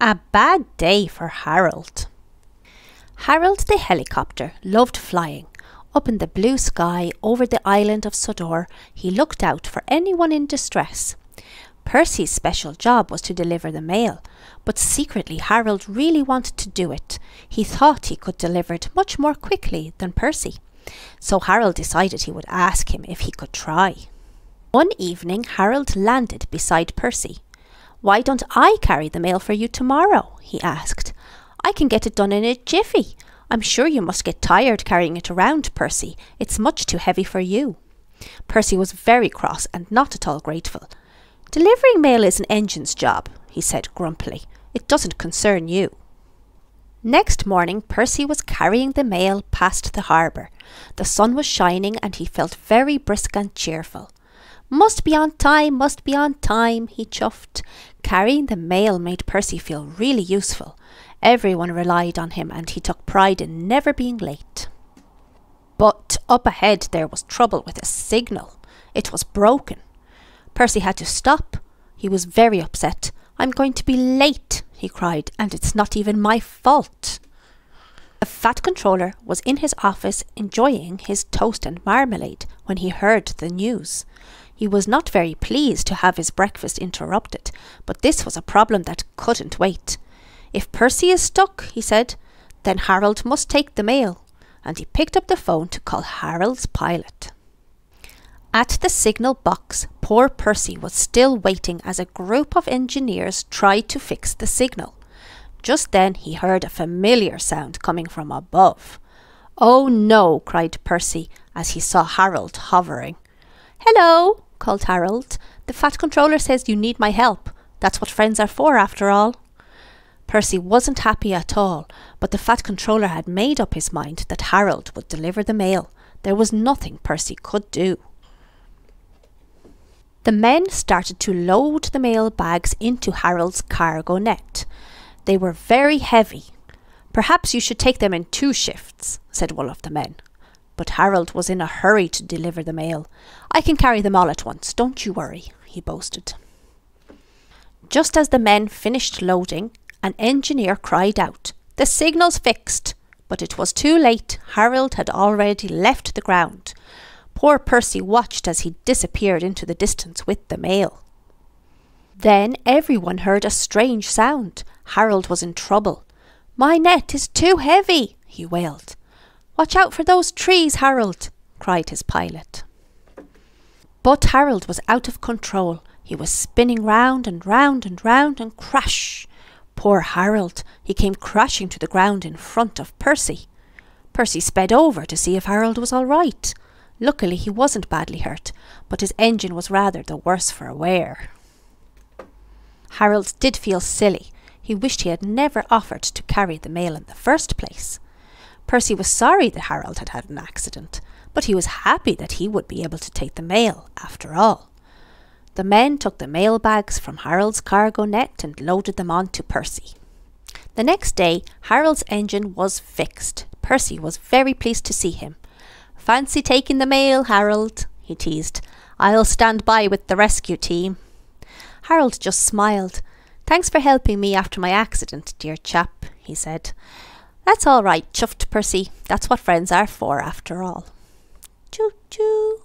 A bad day for Harold. Harold the helicopter loved flying. Up in the blue sky over the island of Sodor, he looked out for anyone in distress. Percy's special job was to deliver the mail, but secretly Harold really wanted to do it. He thought he could deliver it much more quickly than Percy. So Harold decided he would ask him if he could try. One evening Harold landed beside Percy. "Why don't I carry the mail for you tomorrow?" he asked. "I can get it done in a jiffy. I'm sure you must get tired carrying it around, Percy. It's much too heavy for you." Percy was very cross and not at all grateful. "Delivering mail is an engine's job," he said grumpily. "It doesn't concern you." Next morning Percy was carrying the mail past the harbour. The sun was shining and he felt very brisk and cheerful. Must be on time, he chuffed. Carrying the mail made Percy feel really useful. Everyone relied on him and he took pride in never being late. But up ahead there was trouble with a signal. It was broken. Percy had to stop. He was very upset. "I'm going to be late," he cried, "and it's not even my fault." The Fat Controller was in his office enjoying his toast and marmalade when he heard the news. He was not very pleased to have his breakfast interrupted, but this was a problem that couldn't wait. "If Percy is stuck," he said, "then Harold must take the mail," and he picked up the phone to call Harold's pilot. At the signal box, poor Percy was still waiting as a group of engineers tried to fix the signal. Just then he heard a familiar sound coming from above. "Oh no," cried Percy as he saw Harold hovering. "Hello," called Harold. "The Fat Controller says you need my help. That's what friends are for, after all." Percy wasn't happy at all, but the Fat Controller had made up his mind that Harold would deliver the mail. There was nothing Percy could do. The men started to load the mail bags into Harold's cargo net. They were very heavy. "Perhaps you should take them in 2 shifts, said one of the men. But Harold was in a hurry to deliver the mail. "I can carry them all at once, don't you worry," he boasted. Just as the men finished loading, an engineer cried out, "The signal's fixed!" But it was too late. Harold had already left the ground. Poor Percy watched as he disappeared into the distance with the mail. Then everyone heard a strange sound. Harold was in trouble. "My net is too heavy," he wailed. "Watch out for those trees, Harold," cried his pilot. But Harold was out of control. He was spinning round and round and round, and crash! Poor Harold! He came crashing to the ground in front of Percy. Percy sped over to see if Harold was all right. Luckily he wasn't badly hurt, but his engine was rather the worse for wear. Harold did feel silly. He wished he had never offered to carry the mail in the first place. Percy was sorry that Harold had had an accident, but he was happy that he would be able to take the mail after all. The men took the mail bags from Harold's cargo net and loaded them onto Percy. The next day, Harold's engine was fixed. Percy was very pleased to see him. "Fancy taking the mail, Harold," he teased. "I'll stand by with the rescue team." Harold just smiled. "Thanks for helping me after my accident, dear chap," he said. "That's all right," chuffed Percy. "That's what friends are for, after all." Choo-choo.